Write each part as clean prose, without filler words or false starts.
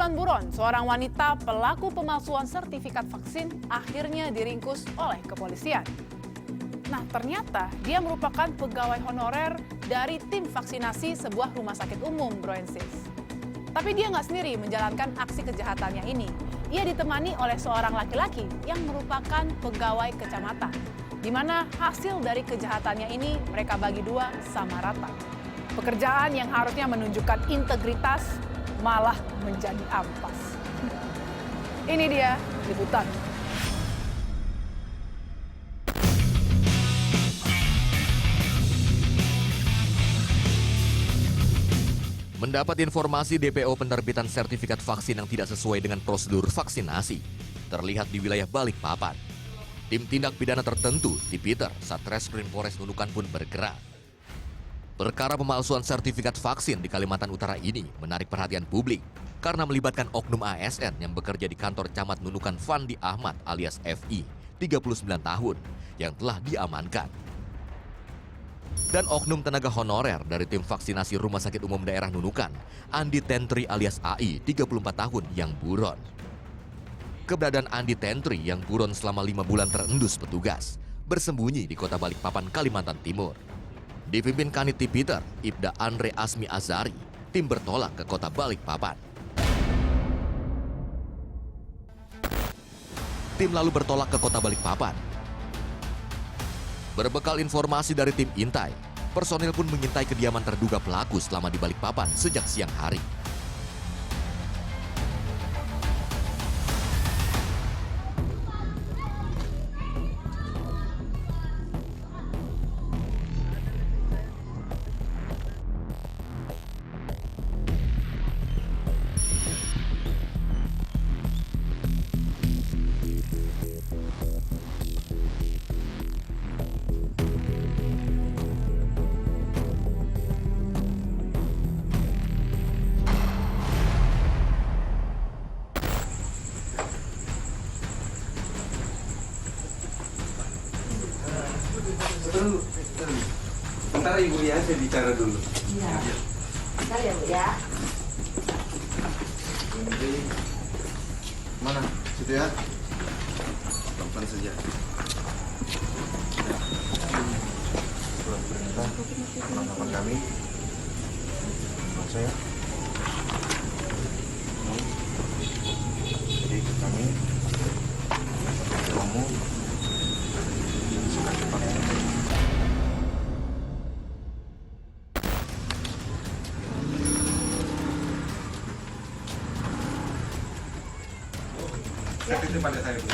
Kulon Buron, seorang wanita pelaku pemalsuan sertifikat vaksin akhirnya diringkus oleh kepolisian. Nah, ternyata dia merupakan pegawai honorer dari tim vaksinasi sebuah rumah sakit umum, Bro and Sis. Tapi dia nggak sendiri menjalankan aksi kejahatannya ini. Ia ditemani oleh seorang laki-laki yang merupakan pegawai kecamatan, di mana hasil dari kejahatannya ini mereka bagi dua sama rata. Pekerjaan yang harusnya menunjukkan integritas malah menjadi ampas. Ini dia liputan. Mendapat informasi DPO penerbitan sertifikat vaksin yang tidak sesuai dengan prosedur vaksinasi terlihat di wilayah Balikpapan. Tim tindak pidana tertentu, Tipiter, Satreskrim Polres Nunukan pun bergerak. Perkara pemalsuan sertifikat vaksin di Kalimantan Utara ini menarik perhatian publik karena melibatkan oknum ASN yang bekerja di kantor Camat Nunukan Fandi Ahmad alias FI, 39 tahun, yang telah diamankan. Dan oknum tenaga honorer dari tim vaksinasi Rumah Sakit Umum Daerah Nunukan, Andi Tentri alias AI, 34 tahun, yang buron. Keberadaan Andi Tentri yang buron selama 5 bulan terendus petugas, bersembunyi di kota Balikpapan, Kalimantan Timur. Dipimpin Kanit Tipiter, Ibda Andre Asmi Azari, tim bertolak ke kota Balikpapan. Tim lalu bertolak ke kota Balikpapan. Berbekal informasi dari tim intai, personil pun mengintai kediaman terduga pelaku selama di Balikpapan sejak siang hari. Bentar Ibu ya, saya bicara dulu. Iya. Bentar ya Bu ya. Mana? Situ ya. Pelan saja. Surat perintah penangkapan kami. Maaf saya. Jadi kami umum sudah dipakai. Itu pada saya Bu.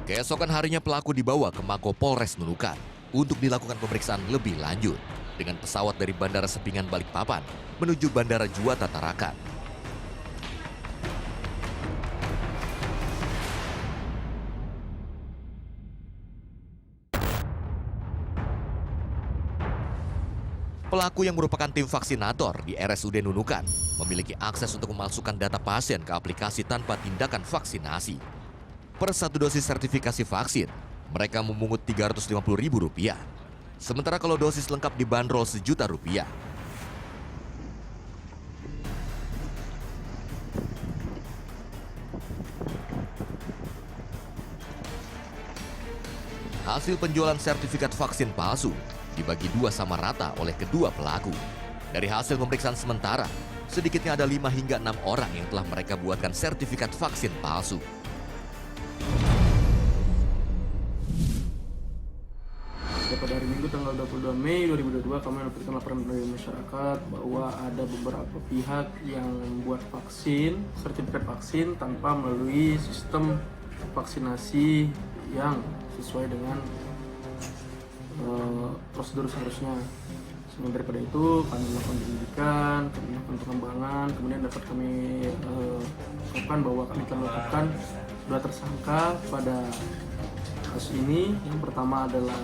Keesokan harinya pelaku dibawa ke Mako Polres Nunukan untuk dilakukan pemeriksaan lebih lanjut dengan pesawat dari Bandara Sepingan Balikpapan menuju Bandara Juanda Tarakan. Pelaku yang merupakan tim vaksinator di RSUD Nunukan memiliki akses untuk memalsukan data pasien ke aplikasi tanpa tindakan vaksinasi. Per satu dosis sertifikasi vaksin, mereka memungut Rp350.000. Sementara kalau dosis lengkap dibanderol Rp1.000.000. Hasil penjualan sertifikat vaksin palsu dibagi dua sama rata oleh kedua pelaku. Dari hasil pemeriksaan sementara, sedikitnya ada 5 hingga 6 orang yang telah mereka buatkan sertifikat vaksin palsu. Pada hari Minggu tanggal 22 Mei 2022 kami mendapatkan laporan dari masyarakat bahwa ada beberapa pihak yang membuat vaksin, sertifikat vaksin tanpa melalui sistem vaksinasi yang sesuai dengan prosedur seharusnya. Sehingga daripada itu kami melakukan penyelidikan, kami melakukan pengembangan, kemudian dapat kami lakukan bahwa kami telah melakukan 2 tersangka pada kasus ini. Yang pertama adalah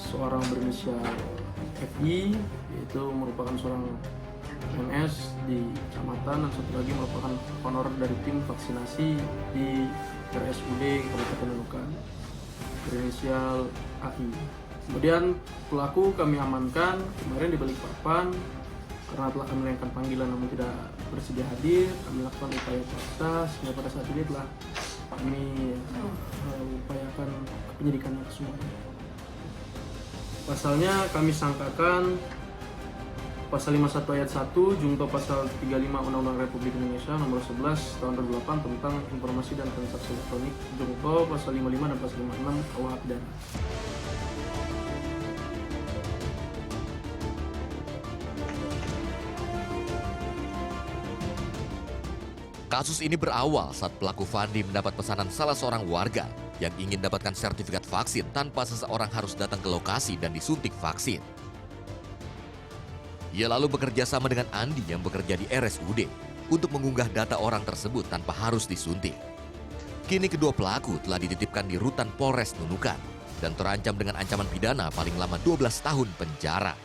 seorang berinisial FI, yaitu merupakan seorang PNS di kecamatan, dan satu lagi merupakan honorer dari tim vaksinasi di RSUD Kabupaten Nunukan berinisial AI. Kemudian pelaku kami amankan kemarin di Balikpapan karena telah kami layangkan panggilan namun tidak bersedia hadir. Kami lakukan upaya paksa sehingga pada saat ini telah kami upayakan penyidikannya kesemuanya. Pasalnya kami sangkakan pasal 51 ayat 1 jungto pasal 35 Undang-Undang Republik Indonesia nomor 11 tahun 2008 tentang informasi dan transaksi elektronik, jungto pasal 55 dan pasal 56 KUH pidana. Kasus ini berawal saat pelaku Fandi mendapat pesanan salah seorang warga yang ingin dapatkan sertifikat vaksin tanpa seseorang harus datang ke lokasi dan disuntik vaksin. Ia lalu bekerja sama dengan Andi yang bekerja di RSUD untuk mengunggah data orang tersebut tanpa harus disuntik. Kini kedua pelaku telah dititipkan di Rutan Polres Nunukan dan terancam dengan ancaman pidana paling lama 12 tahun penjara.